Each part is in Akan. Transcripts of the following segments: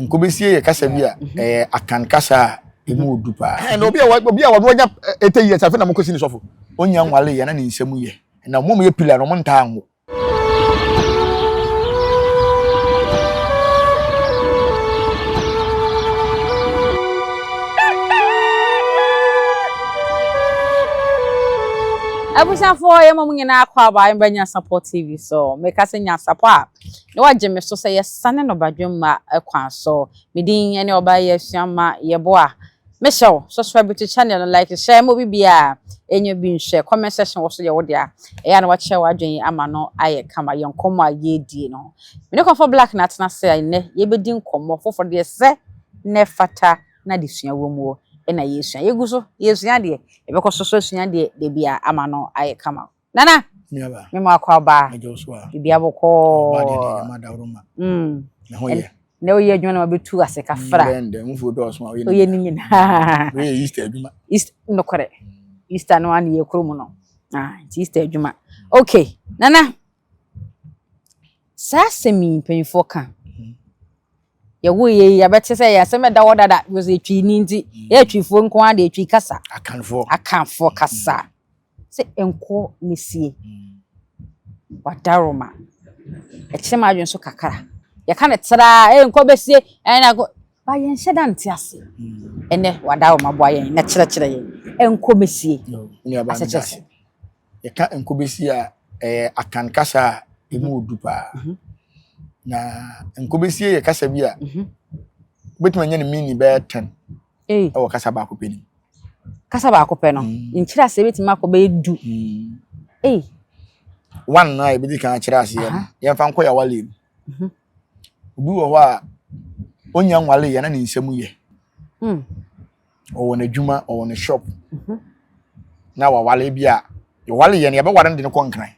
nkobesie ye kasa bi a akan kasa emu odupa and obi a wanya 80 years afa na mokosi ni sofo onya nwale ye na ne nsemu ye na mo ye pillar no mo nta anwo Abusha for ye mamu nyina akwa ba yin Nyansapo TV so make us Nyansapo a no waje me so say yes sane no badwemma akwa so medin ene oba ye suama ye boa me show subscribe to channel no like share mo bibia enyo bi nhwe comment section wo so ye wo dia e ya na wa che wadwen ama no aye kama ye nkomo a ye die no me ne for black na tena say ne ye bedi nkomo fofo de se ne fata na de sua wo mu na yesua yeguso yesua de ebeko soso sua de bia ama no aye kama nana miaba me ma akwa ba bia boko ba de ma da roma na hoye ne oye adwuma na betu ase ka fra ndende mfu do so oye ni nyina we easter adwuma east no kore easter no an ye kromu no easter adwuma okay nana sa semi penfo kan ya wo ye ya bete say ya se me da wodada was a twi ni nti ya twifo nko a de twi kasa akanfo kasa se enko mesie wadaroma e chema adwen so kakara ya ka ne tra enko besie na go ba yen hyeda nti ase ene wadaroma boa yen na kire yen enko mesie asechese ya ka enko besie a akan kasa emu odupa na nkobesie ye kasa bi a betima nya ne mini be 10 e wo kasa ba ko peni kasa ba ko pe no nchira se betima ko be du one na e bi kan chira se ye fa nko ya wale obi wo a onya nwale ye na ne nsemu ye o wona dwuma o wona shop na wa wale bi a ye wale ye ne be ware de ko nkran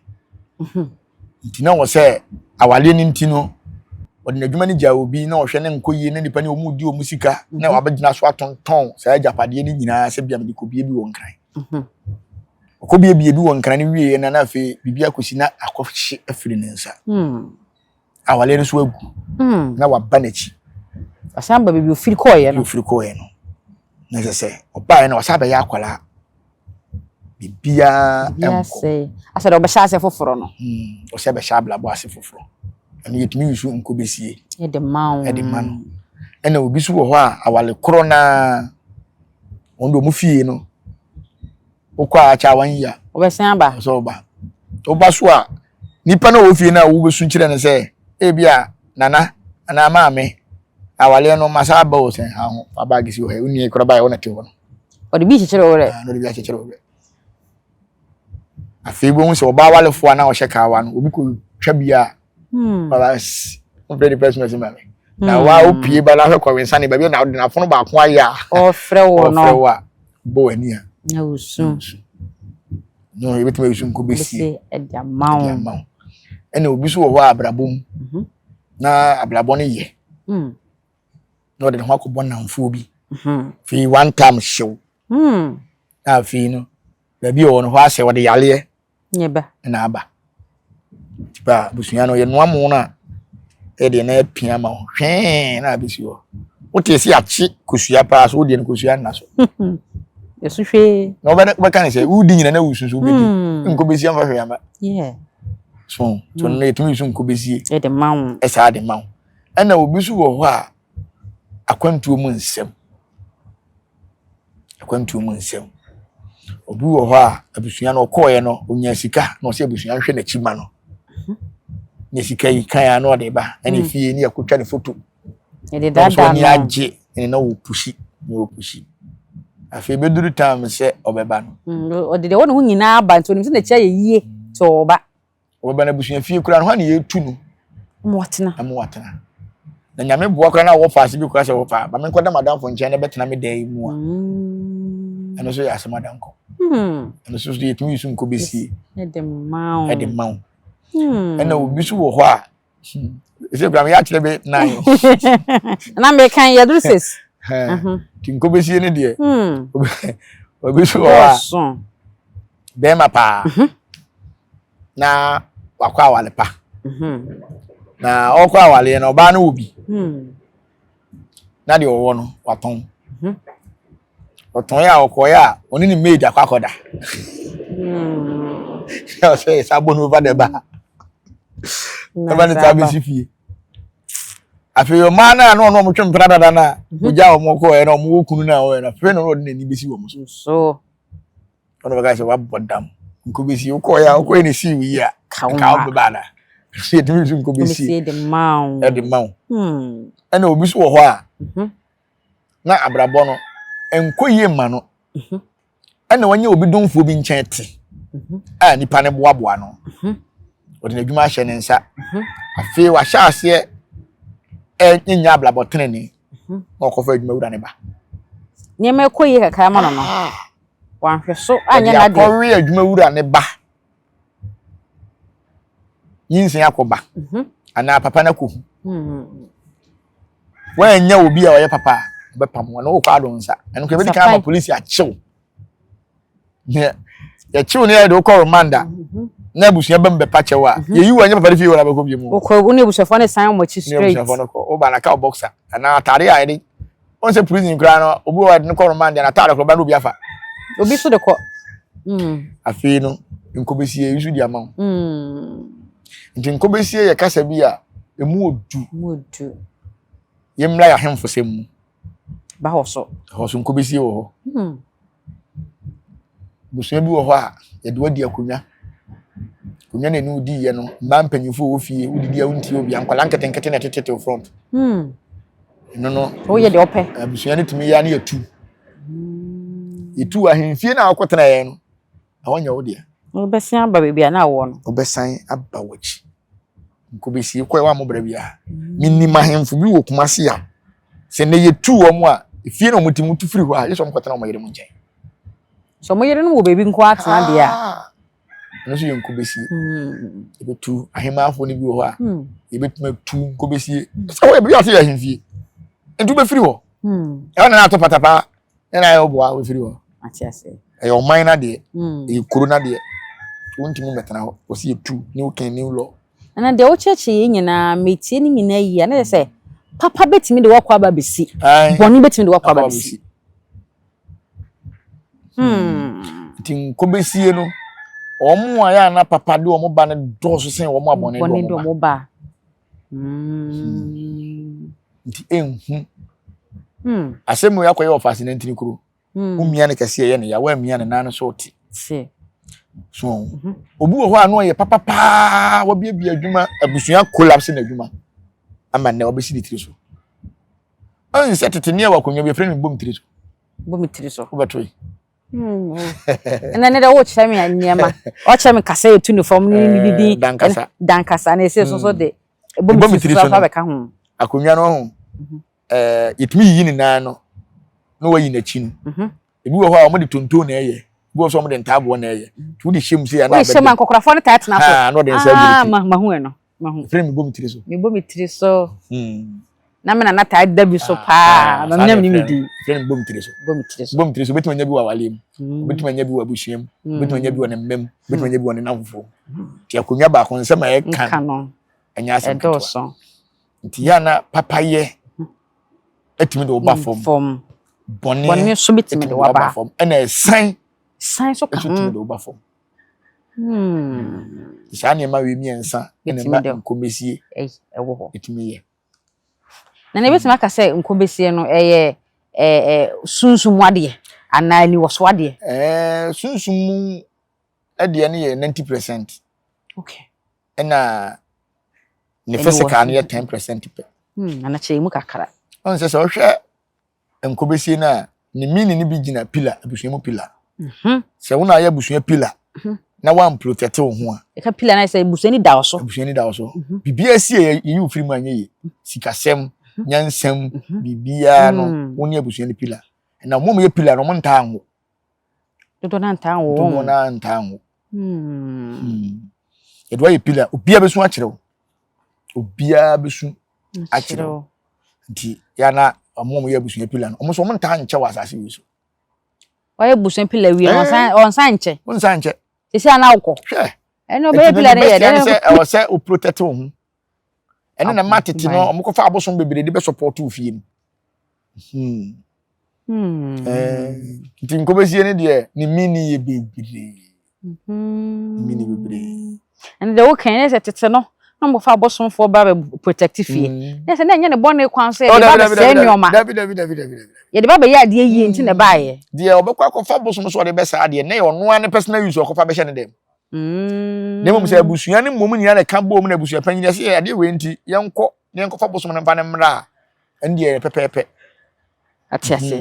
ntina wo se awale ni ntino odina dwuma ni ja obi na ohwe ne nkoyi ne nipa ne omudi omusika na wabagina so atonton sa japade ni nyina se bia me de kobie bi wonkran okobie bi wonkran ni wie na na fe bibia kosi na akofhye afiri ne nsa awale no so agu na waba nachi asamba bibi ofiri koye no na se oba na wasaba ya akwala bibia emko asa do be sha ase foforo no o se be sha bla bo ase foforo and yet me use nkobesie e de man ena obi so wo ho a awale kro na ondo mu fie no okwa acha wan ya obesan ba so ba oba so a nipa na wo fie na wo besu nkire ne se e bia nana ana maame awale no masa ba o sen ha ho abagisi wo he uni kro ba ya wona te wo no o de bi chechere wo re no de bi chechere wo re afebo hu se oba wale fo na wo hye wa no obi ko twa bia balas on very personal mame na wa opie ba na hwe kwa wensa ne ba bi na de na fono ba ko aya o frɛ wo no frɛ wa bo ani a na usu no e betima usu nko besi e dia mawo ene obi so wo ho abrabom na abrabo ne ye no de ho akobɔ namfo bi fi one time show na fi no ba bi wo no ho ase wo de yale nyeba na aba tipa busunya no ye no amu na e de na apia ma hwe na abisi wo wote si achi kusua pa so de no kusua na so yesu hwe no be kan say udi nyina na wususu be di nko besi am fa hwe ama so na etumi su nko besi e de mawo e sa de mawo ena obi su wo ho a akwantuo mu nsem obi wo ho a abusunya no koye no onya sika no se abusunya hwe na chima no ne sika yi kan ya no de ba ene fie ni akotwa ne foto e de dada ni age ene na wo pushi afi beduru time se obeba no o de wona hu nyina aba nto nim se na chia ye yie to oba na busunya fie kura no ha ne ye tu no mo watena na nyame boa kura na wo faase bi kura se wo fa ba me nkoda madam fo nche na betena me dai mu a eno so ya asema danko eno so ye tumi su nko besi e de mawo ena obi so wo ho a se bra me ya kire be 9 na me kan ya druses tinko besi ne de obi so wo a be ma pa na wakwa wale pa na okwa wale na oba na obi na de owo no waton oton ya okoya oni ni maid akwakoda ya say sabon over the bar na ni tabi sifie afi yo mana na no mo twem prada da na oja o mo ko e na mo okunu na o na fe no ro de ni besi wo mo so ono ba ga se wa bodam nko besi ukoya ukoye ni si wi ya ka o be bana se de mi nko besi e de maw ana obi so wo ho a na abrabo no enkoye ma no ana wanya obi donfo bi nchen te a nipa ne boaboa no odi na dwuma hye ne nsa afi wa hye ase nya ablabo tenene na okofa dwuma wura ne ba nyema ekoye kaka ma no no wanhwe so anya na de akọwe adwuma wura ne ba yinsin akoba ana papa na ko wanya obi a oye papa be pam wona o kwa do nsa eno ko be di kan police a chew ne ya chew ne de ko romanda na busuya bembe pa chewa ye yi wanya papa de fi wora be ko bi mu o ko uni busefo ne san mo chi straight busefo no ko o ba na ka boxer ana atare a ide on se prison kra no obi wa de ko romanda na atare ko ba no bi afa obi so de ko afi no nkobesie yusu di ama nti nkobesie ye kasa bi a emu odu yemla ya hemfo semu ba hoso nkobesie wo ho busu bi wo ho a ye de wadi akonya konya na ni udi ye no mba mpanyifo wo fie udidi a unti obi ankwala nketenkete na tetete front no o ye de ope busu ya ne tumi ya na yetu itu ahemfie na akotena ye no ahonya wo de obesan aba bebia na wo no obesan aba wachi nkobesie kwa wa mo bra bia minima ahemfo bi wo kumase ya se ne yetu wo mo a fie na omuti tu firi ho a yeso mkotena mo yere mo nchen so mo yere no wo bebi nko atena de a no so nkobesie ebetu ahemafo ne bi wo ho a ebetuma tu nkobesie se wo bi ase ahemfie entu be firi ho e na to patapa na ayo bo a we firi ho atiase e o man na de e corona de wontimi metana ho o se tu ni o kan ni lo na de o cheche nyina metie ni nyina yi na se papa betimi de wakwa ba besi boni betimi de wakwa ba besi tin ko besie no omo aya na papa de omo ba ne doso sen omo abone do omo ba nti enhu asemu yakoye ofase na ntini kuro umia ne kase ye ne ya wa mia ne nan so ti se so obi wo ho anu ye papa wa bia bia adwuma abusua collapse na adwuma ama ne obesi ditiri so an setete ne wa konwa bia frɛ ne bom tiri so obatoy na ne da wo chemi anyema o chemi kasa etu ne form ni bidi dankasa na ese so de bom tiri so fa be ka ho akonwa no ho itumi yi ni nan no wa yi na chi no ebi wo ho a mo de tonto na eye bo so mo de ntabo na eye tu de hyem se ya na be hyem ankokrafo ne tat na so no de nsa bi ma hu no ma hu frɛ me bom tiri so na me na tat da bi so pa ma nyam ni midi frɛ me bom tiri so betima nya bi wa walem betima nya bi wa buhiem betima nya bi wa ne mmem betima nya bi wa ne namfo ti akonya ba ko nsema ye kan no anya asem edoso nti ya na papaye etimi de oba form boni so betimi de oba form ena san so kan etimi de oba form Shani ma we miensa ene ma nkomesie ewo ho etimi ye na ne betima ka se nkomesie no sunsumu ade anani woso ade sunsumu ade ne ye 90%. Okay ena ne physical ne ye 10% pe ana chemu kakara on se so hwe nkomesie na ne mini ne bi gina pillar abusuamu pillar se wona ya abusua pillar na wan protect wo ho a e ka pillar na se busuani da wo so bibia sie yi ufiri mu anye ye sikasem nyansem bibia no woni abusuani pillar na mo ye pillar no mo nta anwo dodo na nta anwo dodo na nta anwo edwa ye pillar obia besu akyerew obia besu akyerew nti ya na mo ye abusuani pillar no mo so mo nta anche wa asase wi so oye busuani pillar wi on sanche ese ana ukọ eno be pillar ne ye de o se o protect wo ho ene na matete no omokofa abosom bebre de be support wo fie ni Nti nkobesie ne de ni mini ye bebiri. Mini bebiri. And the okay is tete no na mo fa bosom for ba protective fee. Na se na nya ne bone kwan so e ba se nyoma. David. Ye de ba be ya de yi nti ne ba ye. De obekwa kofa bosom so de be sa de na ye ono an personal use okofa be hye ne dem. Ne mum se abusua ne mum nyina ne ka bom na abusua panyin se ade we nti yenko fa bosom ne mfa ne mra ande pepepe. Atiase.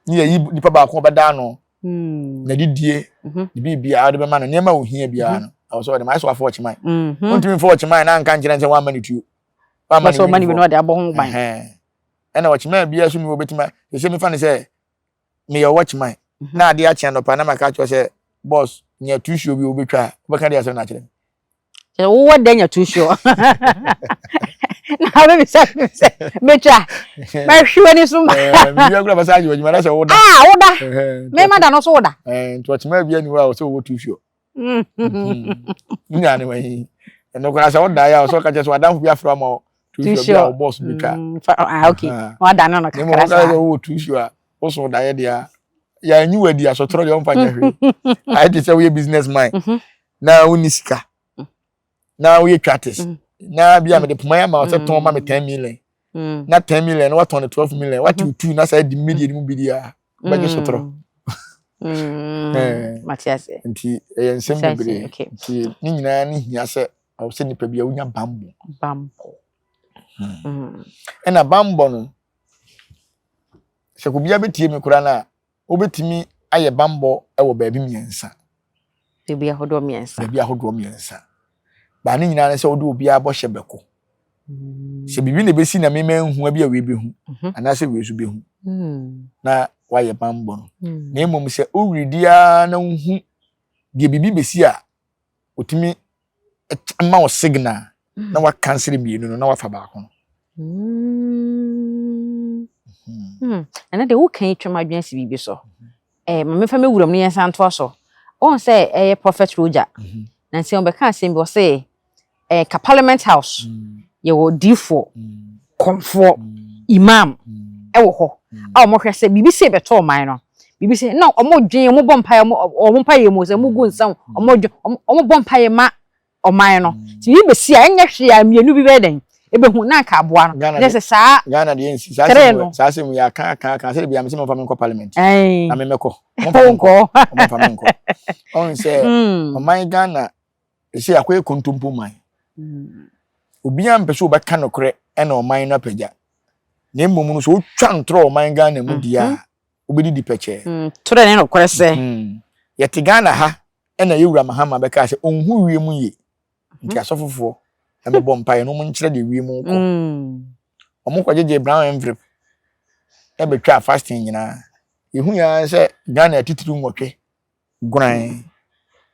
Ni yi nipa ba ko beda no. Na didie. Di bibia ade be ma no nema ohia bia no. Also the my so afọ chimai. Untimi fo chimai na nka nkire nse 1 minute tu. 1 minute. So mani bi no de abo ho ban. Na wa chimai bia so mi obetima. Se mi fa ne se me your watch mine. Na ade a chia no pa na maka cho se boss nya tushio bi obetwa. Obeka de aso na kire. Se wo de nya tushio. Na be say mecha. Ma hwe ni so. Mi agura basaji wo jima se wo da. Ah, wo da. Me ma da no so wo da. To chimai bia ni wa so wo tushio. Nya ne wi. Eno kwa se wo da ya so ka che so adamfu bia fra ma tushio bia boss betwa. Ah, okay. Wa da no kakra sa. Mo ka wo tushio a wo so da ya dia. Ya nyi wadi asotro de omfanya hwe. I dey say we business mind. Na unisika. Na we tratis. Na bia me de poma ma o se ton ma me 10 million. Na 10 million what on 12 million. What you do na say the media mu bi dia. Ba je sotro. Matias. Nti ensem bebre. Nti ni nyina ni hia se o se nipa bia unya bambo. Na bambo no. Se ko bia betie me kura na obetimi aye bambo e wo baabi miensa. Baabi ahodo miensa. Baabi ahodo miensa. Ba ne nyina ne se odo obi abo hye beko. Se bibi ne besi na mema hu abi a we behu. Ana se we su behu. Na waye bambo no. Na emom se owridia na hu de bibi besi a otimi ma o signal na wa cancel mienu no na wa fa ba ko no. And the who can try my business be so. My family would have Nyansapo so. On say a prophet Roger. Nancy on the can't be say a parliament house. You will D4 comfort imam. Ewo. Our more say BBC beto minor. BBC no or more dream or bumpire or bumpire was a mugun sound or more bumpire ma or minor. So you be see actually I'm your new wedding. Ebe hu na ka aboa no nese saa Ghana de nsi saa se mu ya kan se bia me se mo fa me ko parliament na me meko mo fa me ko on se my Ghana se akoy kontumpu man obi am pese obeka no kore e na o man na pagya na emom no so o twa ntro o man Ghana mu dia obedi di peche tore ne no kore se yete Ghana ha e na yewura mahama beka se onhu wie mu ye nti asofofo ame bompa no mun kire de wi mu ko omo kwajeje brown envelope e betwa fasting nyina ehu ya se Ghana titiri nwotwe guran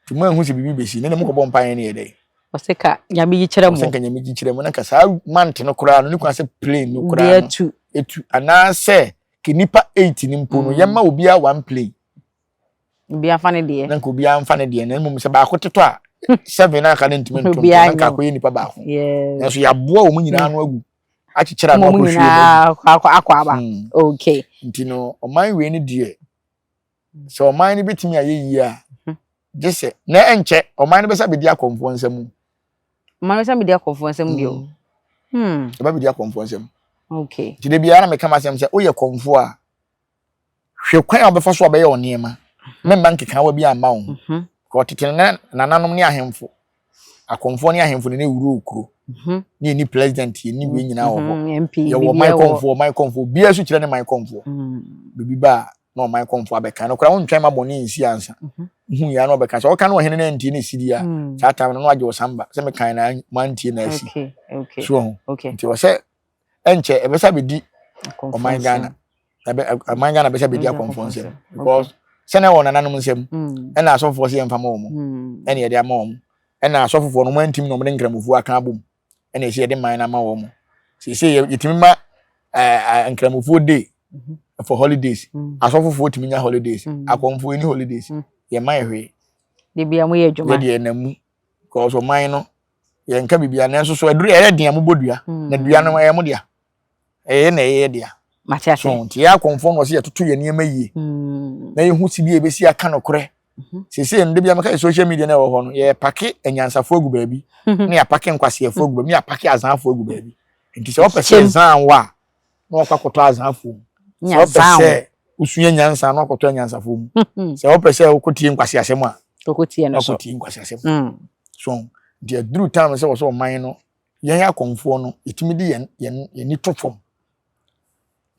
tuma ehu se bibi besi ne mo ko bompa ne ye dey oseka nyame yi kire mo oseka nyame yi kire mo na ka sa mante no kura no ni kwa se plane no kura etu ana se ke nipa 8 ni mpo no yema obi a 1 plane obi afa ne de na ko obi amfa ne de na mo se ba akoteto a 7 na ka ne ntimi ntom na ka ko ye nipa ba ho na so ya boa o mu nyina no agu a chichira no ko hwe akwa ba okay ntino o man we ni die so o man ni betimi ayeyi a jese na enche o man ni be sa be dia konfo nsam o man be sa be dia konfo nsam dio e ba be dia konfo nsam okay jide bia na me kama sem se o ye konfo a hwe kwan obefa so obe ye onema memba nkeka wa bi ama wo ko titene nananom ne ahemfo akonfo ne ahemfo ne wuru okuro ni president ni we nyina wo MP ye wo my konfo bia su kire ne my konfo bibi ba no my konfo abeka no kura wontwan ma boni nsi ansa hu ya no beka so o kan wo hene na ntie ne sidia chata no age wo samba se me kan na mantie na asi okay so okay nti wo se enche e be sa be di o my Ghana e my Ghana be sa be di akonfo nsem because sene wona nanom nsem e na asofo se yemfa ma wo e na ye de ma wo e na asofo no mantim no mde nkramofu aka abom e na ye de man na ma wo se yetimi ma nkramofu day for holidays asofo timi nya holidays akonfo ni holidays ye man hwe de bia mo ye adwuma de namu because o man no ye nka bibia na nso so aduru ye de amobodua na dua no ye mo dia ye na ye dia Matias. So nti ya konfo no se yetoto ye niam yi. Na ye hu si bi ebesi aka no kore. Sese nde bia maka social media na wo ho no ye pake anyansafo agu baabi. Na ya pake nkwasiafo agu baabi, ya pake azanfo agu baabi. Nti se wo pese zan wa na wo kwakoto azanfo. Se wo pese usunya nyansa na kwakoto anyansafo mu. Se wo pese okotie nkwasiasem a okotie no so. Okotie nkwasiasem. So the dru time se wo so man no yen ya konfo no etimidi yen ni tofom.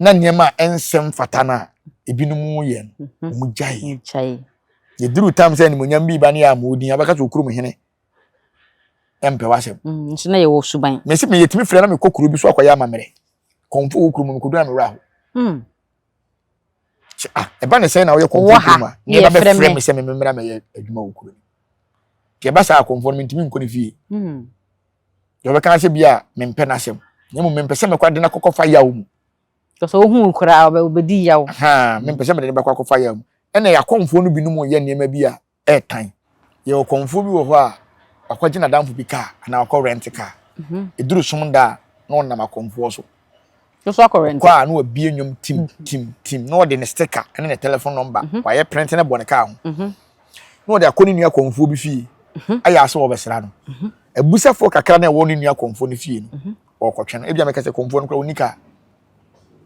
Na niema ensem fatana ebinum yen omujai. Ye dru time se ni monyam bi ba ne ya modin abaka to kurum hene empe wasem nso na ye wo suban me se me yetimi frɛ na me kokuru bi so akoya amamere konfo okurum ko do na me ra ho eba ne se na wo ye konfo kuma ne ba be frɛ me se me mmra me ye adwuma okurum ke ba sa konfo me ntimi nkɔ ne fie yo be kan se bia me mpɛ na asem ne mo me mpɛ se me kwade na kokɔfa yawo mu so hu nkura obedi yawo me mpɛ se me de ba kokɔfa yawo mu ena ya konfo no bi no mo ye niema bi a tan ye o konfo bi wo ho a akwaje na damfo bi ka na akọ rent ka eduru somda na on na makonfo so so akọ rent kwa na obi enwom tim na ode ne sticker ene ne telephone number wa ye print ne bone ka ho na ode akoni nua konfo bi fie aya so obesra no abusafo kakra na wo ne nua konfo no fie no okotwe no ebia meka se konfo no kra onika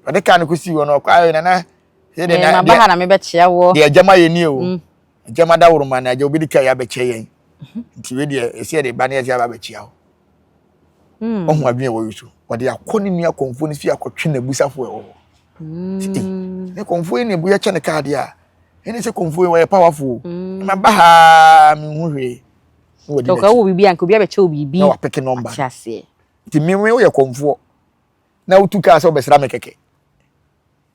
ode ka no kosi wo no kwa na ye de na ba na me be chia wo de agama ye ni o agama da woruma na agya obi dika ya be che yen nti we de ese de ba na ya ba be chia wo ohun adwen wo yusu ode akoni nua konfo no fie akotwe na abusafo e wo ne konfo ni bu ya che ne ka de a ene se konfo we ye powerful ma ba ha me hu hwe to ka wo bibi an ko bia be che obibi na wa pick number chiase nti me we ye konfo na utuka se obesra me keke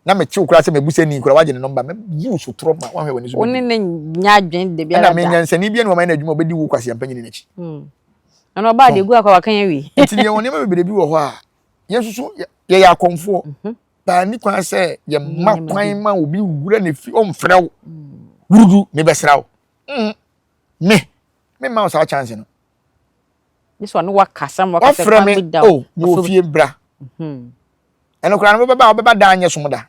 na me chiw kura se me busa ni kura waje ne number me yi so tro ma wa hwe woni so woni ne nya adwen de bia na me nyansa ni bia no ma na adwuma obedi wu kwase ampanyini nachi ana ba de gu akwa wakan yawi nti ye woni ma bebere bi wo ho a ye susu ye ya konfo ba ni kwan se ye ma kwan ma obi wura ne fi o mfrew wurudu me besraw me ma o sa chance no this one wakasa wakasa kwa me da oh mo fie bra eno kura no beba da anye somda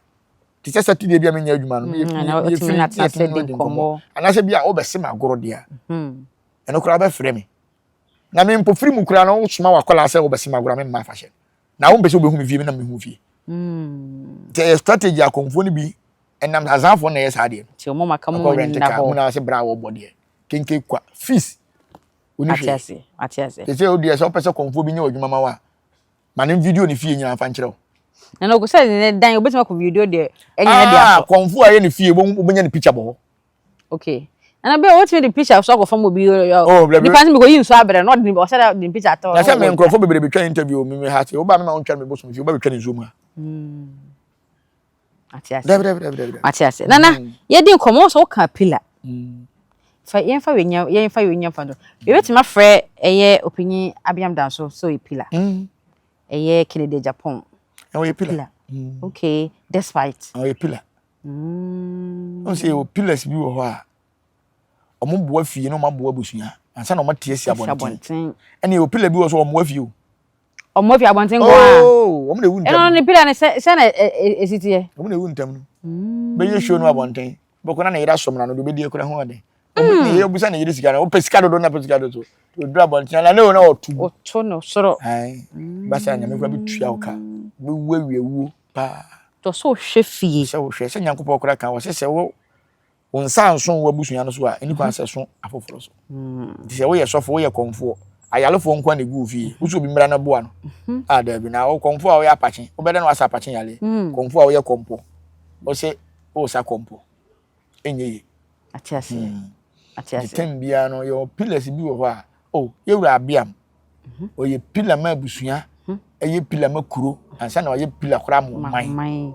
ti se Saturday bia me nya adwuma no ye fi na ti se de komo anase bia o bese ma goro dia eno kura be frɛ me na me mpo firi mu kura no soma wakola se o bese ma goro me ma fa hye na wo bese obehu me fie me na me hu fie te strategy akonfo ni bi enam azanfo na yes ade ti o mo maka mo na ho na se bra wo bode kenke kwa fees oni hwe atiase te se o die se o pese konfo bi nya adwuma ma wa ma ne video ni fie nyina fa nkyerɛ na no go say ne dan obetima ko video de enya dia konfo aye ne fie bo benya ne picture bo okay and be what me the picture so go from obi the person me go yin so abere no de o say the picture to na say me nkrofo bebere betwa interview me ha say o ba me ma ontwa me bo so me fie o ba betwa ne zoom ha atiase nana ye din komo so ka pillar fa yen fa wenya fa do be betima frɛ eye opinyi abiam dan so e pillar eye Kennedy Japan and we pillar. Okay, despite. And we pillar. On say o pillars bi wo ho a. Omo boa fie no maboa busua. Ansa na omo tie si abonten. Ene o pillar bi wo so omo afie o. Omo afie abonten go a. Oh, omo na ewu ntam. Eno ne pillar ne se na esitie. Omo na ewu ntam no. Be ye show no abonten. Boko na na yira somna no do be die kura ho ade. Omo ne ye obusa na yiri sika na o pesika do na pesika do so. Do dra abonten na na otu. Otu no soro. Ai. Basa nya me kwa bi tua o ka. We wewu pa to so hwe fie se wo hwe se nyankopɔ kora kan wo se wo wonsa nso wo abusua no so a eni kwa se so afoforo so se wo ye sofo wo ye konfo ayalefo nkwa ne gu fie wo so bi mra na boa no a da bi na wo konfo a wo ya apache wo bede no asa apache yale konfo a wo ye kompo wo se wo sa kompo enye ye atiase tembia no yo pillars bi wo ho a oh ye wura abiam o ye pillar ma abusua eye pillar makuro ansa na oye pillar kora mo man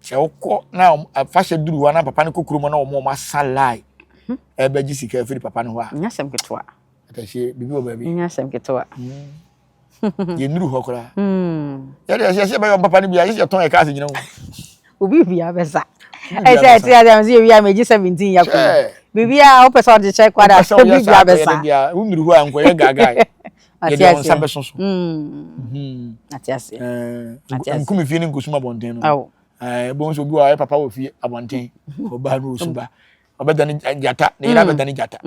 se okọ na afashe duru wa na papa ne kokuro mo na omo ma salai e ba ji sika firi papa ne ho a nya sem ketwa atache bibi o ba bi nya sem ketwa ye nuru ho kora ya de se ba yo papa ne bia ye ton e ka se nyina ho obi bia besa e se ti adam se wi a meji 17 yakọ bibi a o pesa o de check kwada obi bia besa bia o nuru ho an ko ye gaga ye de on sabe so so atiase nkumi fie ni nkosuma bonten no bon so bi wa papa wo fie abonten oba no osuba obedani jata ne ira bedani jata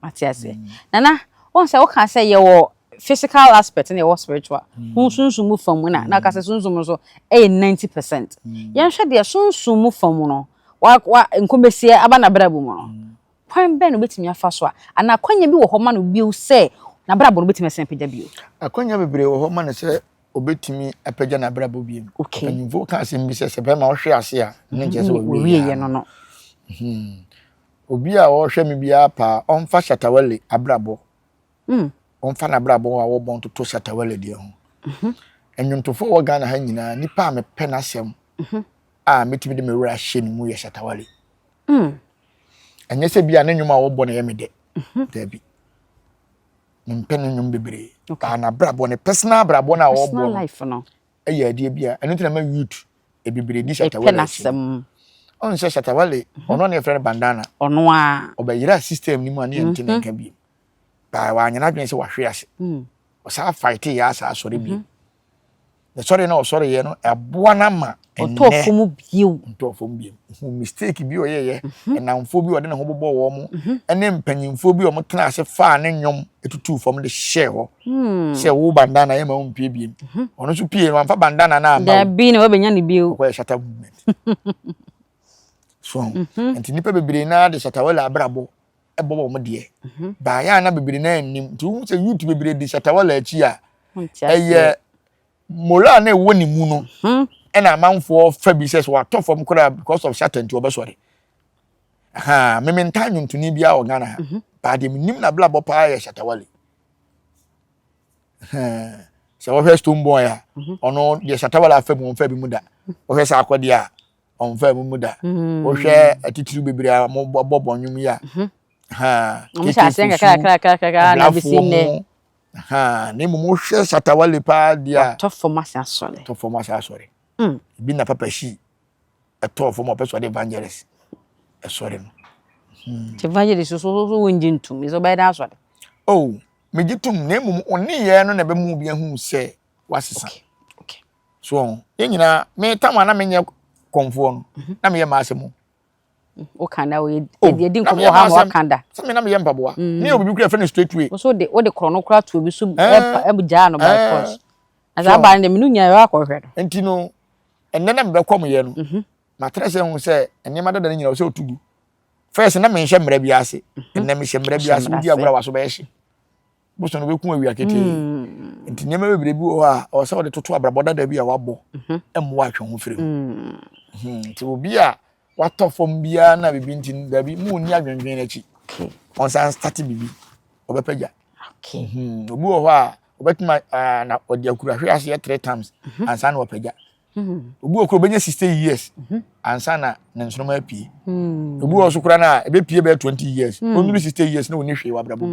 atiase nana on say o kan say ye wo physical aspect and ye wo spiritual sunsumu famu na ka say sunsumu so 90% ye hwe de sunsumu famu no wa nkomesie aba na brabu mu no kwan be no betimi afa so ana kwanya bi wo ho ma no biu say na brabu no betimi sen pagya biu akwanya bebre wo ho ma no say obetimi apagya na brabu biu anyimfo ka asem bi se be ma wo hwe ase a ne nje se wo wie ye no obi a wo hwe me bia pa onfa shatawale abrabo onfa na abrabo a wo bon to shatawale de ho enyontofo wo Ghana ha nyina nipa a me pe na asem a metimi de me wura hye ni mu ye shatawale enye se bia na nwuma wo bo na ye me de dabi mpene nwum bebre ka na abrabo ne personal abrabo na wo bo life no eye de bia eno tina ma youth e bebre di shatawale on se shatawale ono ne friend bandana ono a obeyira system ni mu ani ntine nka bi ba wa anyana dwen se wa hwe ase o sa fight ya asa sori bi the sorry na o sorry ye no eboa na ma otofo mu biu mistake bi o ye enamfo bi o de ne ho bobo wo mu ene mpanyimfo bi o mo tena ase fa ne nyom etutu fom de hye ho se wo bandana ye ma wo mpie bi ono so pie no amfa bandana na ama da bi na obenya ne biu ko shata movement so enti nipa bebre na de shatawale abrabo ebobo mo de ba ya na bebre na anim tu se youth bebre de shatawale achi a eye mola na ewo ni mu no ena amanfo fa bi ses wa tofom kura because of shatan ti obesore me ntanyu ntuni bia o Ghana ba de nim na blabo pa ya shatawale se wo first boy a ono de shatawale afa mu fa bi mu da wo hwe sa akode a on fa mu da wo hwe atitiru bebre a mo bobo nwum ya mo sha senga kaka na bisine ne mo hwe shatawale pa dia tofomasi asore bi na papa shi etofo mo peso de evangelist esore no evangelist so wonjintum iso ba da asore me gitum na mu oni ye no na be mu bia hu se wasesa okay so yenyina me tama na menye konfo no na me ye maasemu o kanda we di nko ha mo kanda se me na me ye mpaboa ne obi kura fe no straight way so de o de krono kura to obi so ebuja no by force asa ba ne menu nya ya akɔhwɛ no enti no enne na me be kom ye no matrese hu se enne ma dada nyina o se otugu first na me nhye mra bi ase enne me hye mra bi ase udi agora waso ba ye boso no be ku awi akete enti nyema bebre bi o a o se o de toto abrabo dada bi a wabɔ emmo atwe ho fire nti obi a watofom bia na bibi nti dabi mu ni adwenwen na chi on san start bibi obepagya obi wo ho a obetima na odi akura hwe ase 3 times ansa na opagya obi okro benya 60 years ansa na nensonoma apie obi wo so kura na ebe pie be 20 years onuru 60 years na oni hwe wabrabo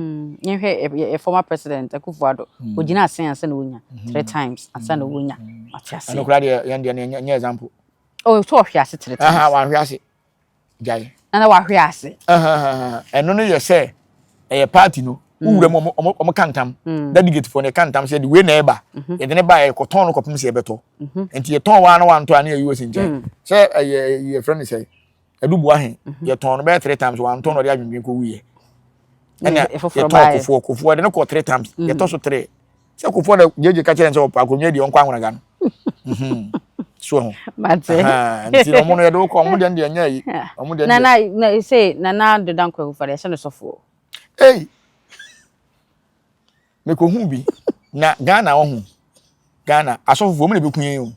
hwe former president Akufo-Addo ogina asen ansa na wonya 3 times ansa na wonya atiase ana kura de yande nya example so hwe ase 3 times wa hwe ase jai na wa hwe ase eno no ye se party no uwure mo kantam delegate for ne kantam say the way na eba ye de ne ba e koton no kopem se beto enti ye ton wa na wan to an ye US nje say ye friend say edubu ahen ye ton no be 3 times wan ton no de adwendwen ko wiye ena ye ton kofo de ne ko 3 times ye to so 3 say kofo da jeje ka chere nse opa akonwa di onkwa nwona ga no so mate nti no mo no ye do ko mo de nya yi mo de na say na do dan ko for ye se no sofo me ko hu bi na Ghana ohu Ghana asofo mo na be kunyen o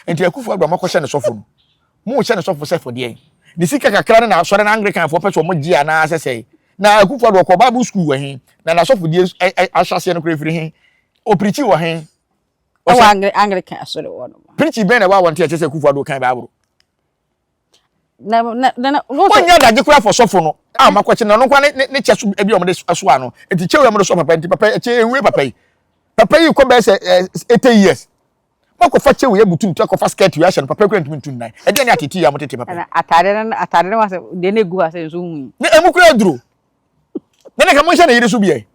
enti Akufo-Addo makọ hye ne sofo no mo hye ne sofo se for de ni sika kakra na asore na Anglican for person mo gia na asese na Akufo-Addo ko Bible school wa hin na sofo de ahwase no kra firi hin o preachi wa hin o Anglican asore wo no preachi be na wa wonte achese Akufo-Addo kan Bible na wonya da gikura for sofo no makwache na no kwa ne chesu ebi omde aso ano enti chewe omde so papa enti papa eche enwe papa yi ko be se 80 years mako fa chewe ye butu to ko fa skirt wi ahye papa kwent mintun nai e de ne ateti ya motete papa atare ne wase de ne gu ase so hu ne emukura duro ne ka mo hye na yire so biye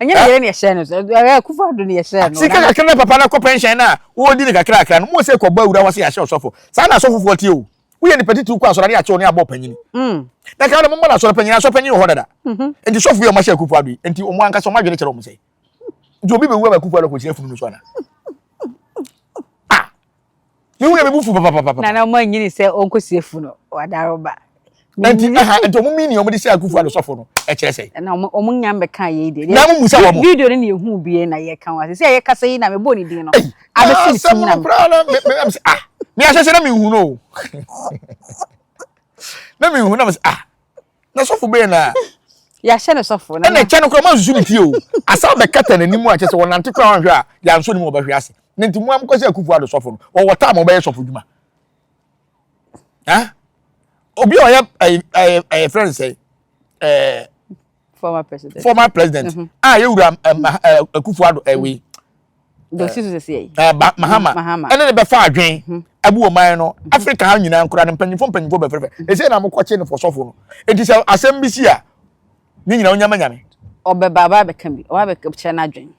Anya ye ne share no so kufa do ne share no sika kakra papa na ko pension na wo di ne kakra kakra no mo se ko ba wura wase ya share sofo sa na sofo tie o wo ye ne petitu kwa asore ne ache o ne abo panyini na ka na mo na asore panyini ho dada enti sofo ye mo share kufa do enti o mo anka so ma dwene kere o mo sei nti obi be wo ba kufa do ko tie funu no so na mi wo be bufu papa na na mo nyini se onkosie funu wadaroba enti enti o mo mini o mo di se kufa do sofo no e kire sei na o mo nyam be kan ye de na mo musa wo mo video ne ehu bie na ye kan wa se ye kasa yi na me bo ni din no abesi tin na me ahese na me hu no na me hu na na sofo be na ya hye ne sofo na na che no kro ma zuzu nti o asa be kata na nimu a che se wonante kro anhwe a ya nso ni mo ba hwe ase nti mu am ko se akufu ado sofo no wo wota mo be ye sofo djuma ha obi o ye friend say former president ye wura akufu ado we do sisu se ye mahama ene ne be fa adwen abu o man no africa ha nyina nkura ne mpanyifo be frefe e say na mo kwache ne for sofo no enti se asem bi si a ni nyina onyama nyame obe baba be kan bi o ba be che na adwen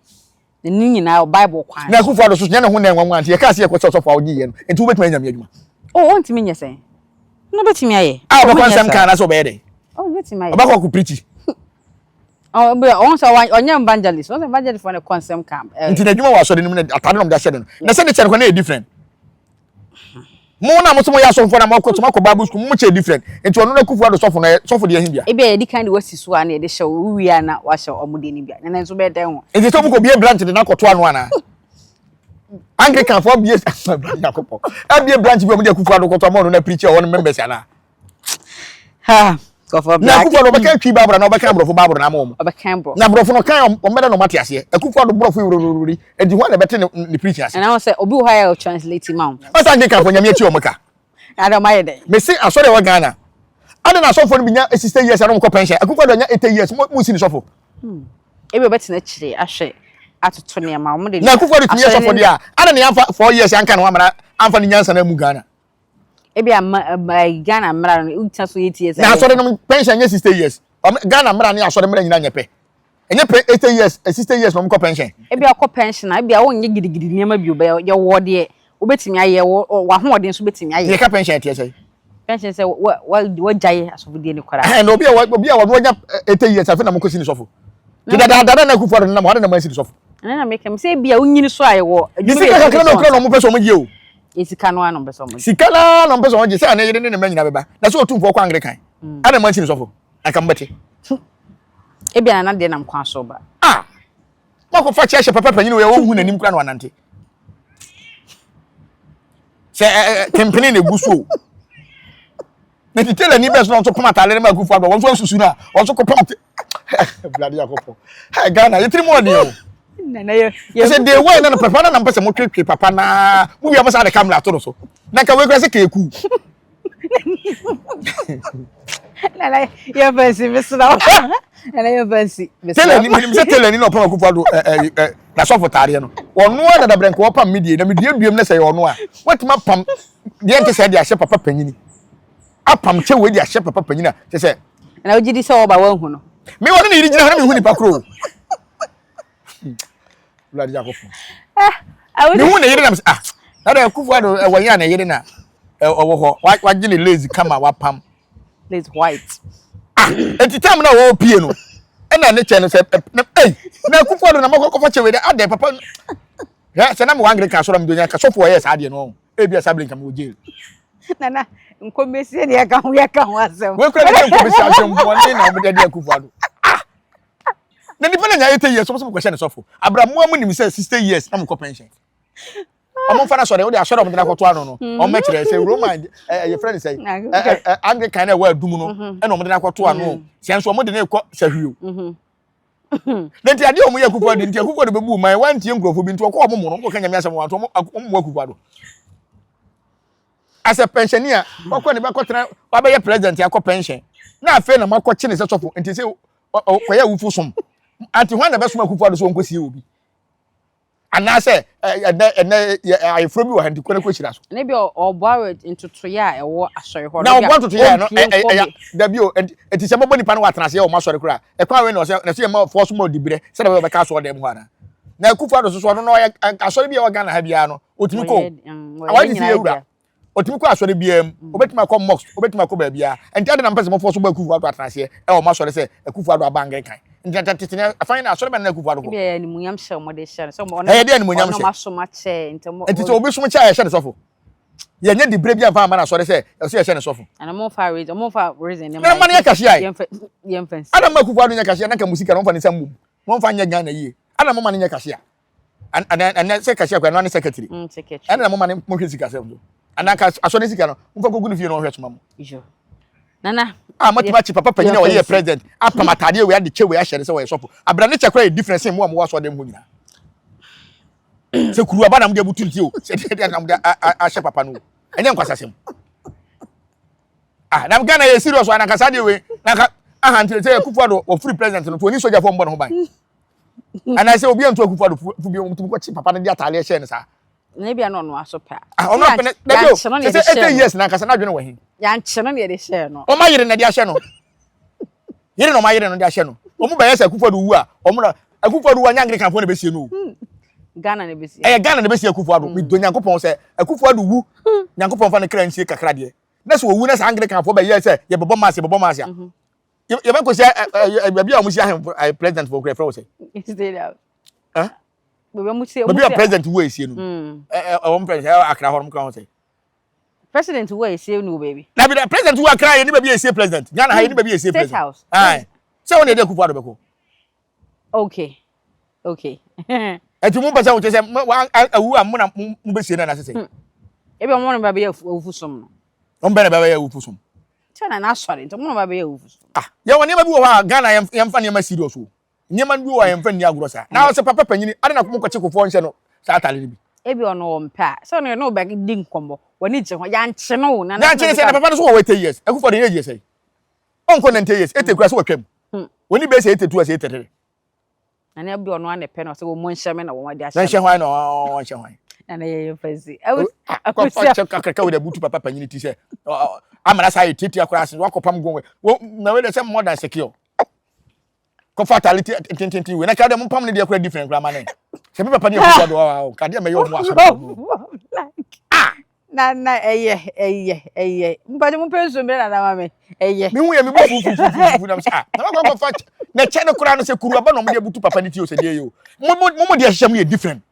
ni nyina o bible kwan na akufu ado so nya ne ho na enwanwa anti ye ka se ye kwache sofo a ogi ye no enti wo betuma nyame adwuma ontimi nye sen no betimi aye ba konsem kan na so be ye de betimi aye ba ko ku preach be on so onyam evangelist on evangelist for the consem camp nti na djuma wa so de nim na atade no da hye no na se ne chere ko na different mo na mo so mo ya so for na mo ko bible school mo che different nti ono na kufu ado sofo na sofo de ahim bia e be di kind wasi so a na e de hye wi na wa hye omude ni bia na nso be den ho nti to mo ko bie branch de na ko to anu ana Anglican for bie Yakopo bie branch bi mo de kufu ado ko to mo no na preach e won members ana ha Kofo black. Na kufu ado be kan twi babura na obeka brofo babura na mo. Obekan bro. Na brofo no kan o meda no mate ase. Akufu ado brofo yurururi. Edi ho na bete ne preach ase. And I say obi ho ya translate ma. O sa Anglican for nyame ati o meka. Ada ma ye dey. Me say asore wa Ghana. Ada na sofo no binya 60 years ado ko pension. Akufu ado nya 80 years mo si ni sofo. Ebe obeti na chire ahwe atoto ne ma mo de. Na akufu ado tini sofo dia. Ada ne amfa 4 years anka na amana amfa ni nyansa na mu Ghana. Ebi Ghana mra no uta so 8 years. Na asore no pension nya 60 years. Ghana mra ne asore mra nyina nyepe. Enye 80 years, 60 years no mko pension. Ebi akọ pension na ebi a wonye gidigidi niam bi oba ye wo de obetimi aye wa hoodin so betimi aye. Ye ka pension tie say. Pension say wa jaye asofo die ni kwara. Na obi a wonya 80 years afi na mko si ni sofo. Ti dada na kufu na mo na ma si ni sofo. Na make me say ebi a unyini so aye wo. Disi ka kra no mo peso mo je o. Esika no anom beso mo. Sika na no peso mo je say na yede ne ma nyina beba. Na so otumfo kwa Anglican. Ana ma si ni sofo. Aka mbete. Ebi na de nam kwa so ba. Mako fa chia papa panyin we wo hu nanim kra no anante. Se kempene na guso. Na titela ni beso no to pama tale ma gufu ado won so susu na won so ko pam. Blade Yakopo. Hey Ghana yetri mo de o. Na ye se de way na papa na mpese mo twetwe papa na mu bia mo sa de camera to so. Na ka we kra se keku. Na ye fancy misra. Na ye fancy misra. Tele ni no pama gufu ado na so for tare no. Ono na da brenko wo pam medie na medie duem na se ono a. Watima pam de nke se de ahye papa panyini. Apam che we de ahye papa panyina. Se se na ogidi se wo ba wan hu no. Me woni ni rigina na me hu ni pakro. Blade Yakopo. Me hu na yire na na da kufu ado wa ya na yire na owo ho wa gine lazy kama wa pam. Lazy white. Enti time na wo pie no. Na ne che no se na kufu ado na makoko fa chewe de ade papa. Ya se na me Anglican so na me donya ka sofo ye sa ade no. Ebia sabrin kam wo jail. Na nkomesi ne ya ka ho asem. We kura de nkomesi asem bo ne na mo de kufu ado. Na ni pele nya 80 years so ko hye ne sofo. Abramu amu nim say 60 years na mo ko pension. Omo fa na so de wo de asoro mo de na ko to ano no. O me kire say Roman your friend say Anglican na wa dum no e no mo de na ko to ano. Se so mo de na ko sahwio. Nti ade o mo ya kufu ado nti kufu ado be bu man wan tie nkrofo bi nti ko o mo mo no ko kanya mi asem wan to mo kufu ado. As a pensioner, ko ne be ko tena wa be ye president ya ko pension. Na afa na makọ chi ne se sofo nti se ko ya wufu som. Anti hwan na be soma kufu ado so nkosie obi. anase I from you and ko chira so na bi o borrowed into toya e wo asori ho na o to toya no da bi o eti se bobo nipa no watrase e o ma sori kura e kwa we no se na se ma force mo dibre se na be ka so dem ho ana na Akufo-Addo so no asori bia wa Ghana ha bia no otimi ko awadi si ewura otimi ko asori bia obetimi akọ mosque obetimi akọ ba bia enti ade na mpese mo force mo Akufo-Addo atrase e o ma sori se Akufo-Addo abange kan ntatitene afan na asori ba na Akufo-Addo ko bia ni munyam hye mo de hye so mo de ni munyam hye no maso ma che enti so obi so cha hye ne sofo ye nya dibre bia fa ma na asori se e so hye ne sofo ana mo fa reason na man ya kashi ai yem fancy ana ma Akufo-Addo nya kashi na ka musika no fa ni sam mo fa nya Ghana yi ana mo man nya kashi and say kashi kwa no ne secretary secretary ana mo man mo hwe sika sem do ana ka asori sika no mo fa gogu no fie no hwe tuma mo ijo nana matimachi papa panyina we president apamatade we ade chewe ahye se we sofo abra ne chekwa difference mo am waso dem ho nyina se kuru aba na mo de butunti o se de na mo de ahye papa no enye nkwasasem na Ghana ye serious ana kasa de we na ka ahantire se Akufo-Addo o free president no to ni soja fo mbo no ho ban ana se obi antu Akufo-Addo fu bi mutu ko chi papa ne de atale hye ne sa na bia no aso pa ono pene de se 8 years na kasa na dwene wa hin ya nchene ne de hye no o ma yire na de ahye no yire no ma yire no de ahye no o mu ba yesa Akufo-Addo wu a o mu na Akufo-Addo wa nyangre kan fo na be sie no Ghana ne be sie Ghana ne be sie Akufo-Addo mi do Nyankopon se Akufo-Addo wu Nyankopon fa ne kra nsie kakra de na so wu na sa angre kan fo ba ye se ye bebo mass ya ye ba ko se baby a mu si ahem president for kra fro se baby a president wu esie no o mu president akra ho mu kan se president who is say no baby na be the president who cry ni baby say president Ghana ha ni baby say president house ai say won dey Akufo-Addo beko okay eti mu pesa wo che say awu am na mu be sie na se say ebe mo no baby awufusom no on be na baby awufusom chana na sorry to mo no baby awufusom ye woni ma bi wo ha Ghana yem fa ne ma serious wo nyema bi wo yem fa ni aguro sa na se papa panyini ade na ko kwache kofo nche no sa atale ni bi ebi ono mpa so no be di nkombo woni je ho ya nche no na ya nche se na papa no so wo 8 years Akufo-Addo ye je say onko na 10 years etekura so watwam woni be say 82 say 83 na ebi ono ane pe no so wo mo nhyeme na wo ma di ahye na nhyɛ hwan no nhyɛ hwan na ye fancy akwasi kakaka wo da butu papa panyini ti se amana sai titi akora ase wakopam gonwe na we dey say more than secure comfortability tintintin we na ka dem pam ne dey akora different kra mane se be papa ne Akufo-Addo ka dey me yo mo aso na eye mbade mo penso me na mama eye mi hu ye mi bu fufu na sa na ko fa na che ne kura no se kuru aba no mo dey butu papa ne ti o se dey yo mo dey hye mo ye different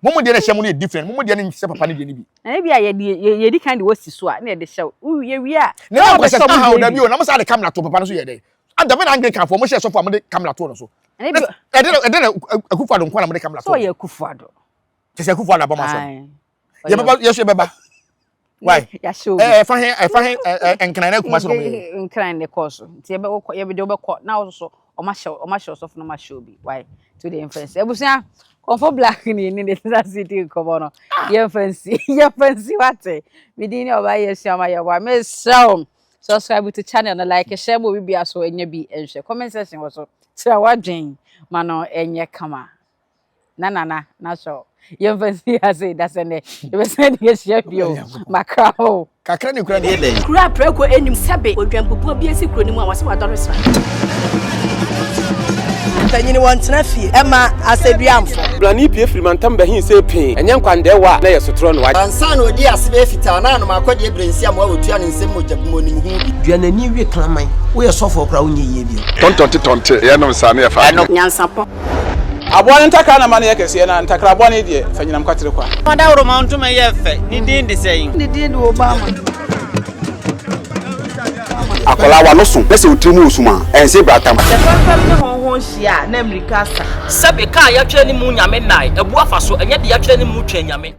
mo dey hye mo ye different mo dey ne se papa ne dey ni bi na bia ye di kind wo si so a na ye de hye ye wi a na ko se ka ha o da bi o na mo sa de camera to papa no so ye dey anda me na Anglican fo mo hye so fo mo de camera to no so e dey Akufo-Addo nko na mo de camera to so ye Akufo-Addo se Akufo-Addo aba ma so ye baba yeso beba why ya show fa enkran na kuma so no enkran ne course ti ye be de obekọ na so o ma show so no ma show bi why to the influence ebusia confo black ni the city ko no ye fancy what me din e oba ye siama ye wa me show subscribe to channel na like share mo bibia so enya bi enhwe comment section wo so tira wadwen ma no enye kama na so ye fancy ase that's ene e be send ye share bio makao kakra ni kura ni dey kura preko enim sebe odwampopo bi esi kuro ni mu a wase wadore sra tanyini wontena fie ema aseduamfo blani pie frimantam be hin se pin enye nkwande wa na yesotro no wa ansa na odi asebe fita na no makode ebrensi am wa otua ne nsem mojabumo nim hu duanani wie klaman wo ye sofo kra wonye ye bio tontonte ye no sa na ye fa nyansapo abon ntakra na mane yekese na ntakra abon e die fanyinam kwatere kwa wada woro ma ntoma ye fe ni din de sayin ni din de obama akola wa no so pese otrimu osuma ense bratam se fanfam ne honhon hia na amerika sa sebe ka ya twa ni mu nyame nai ebu afa so enye de ya twa ni mu twa nyame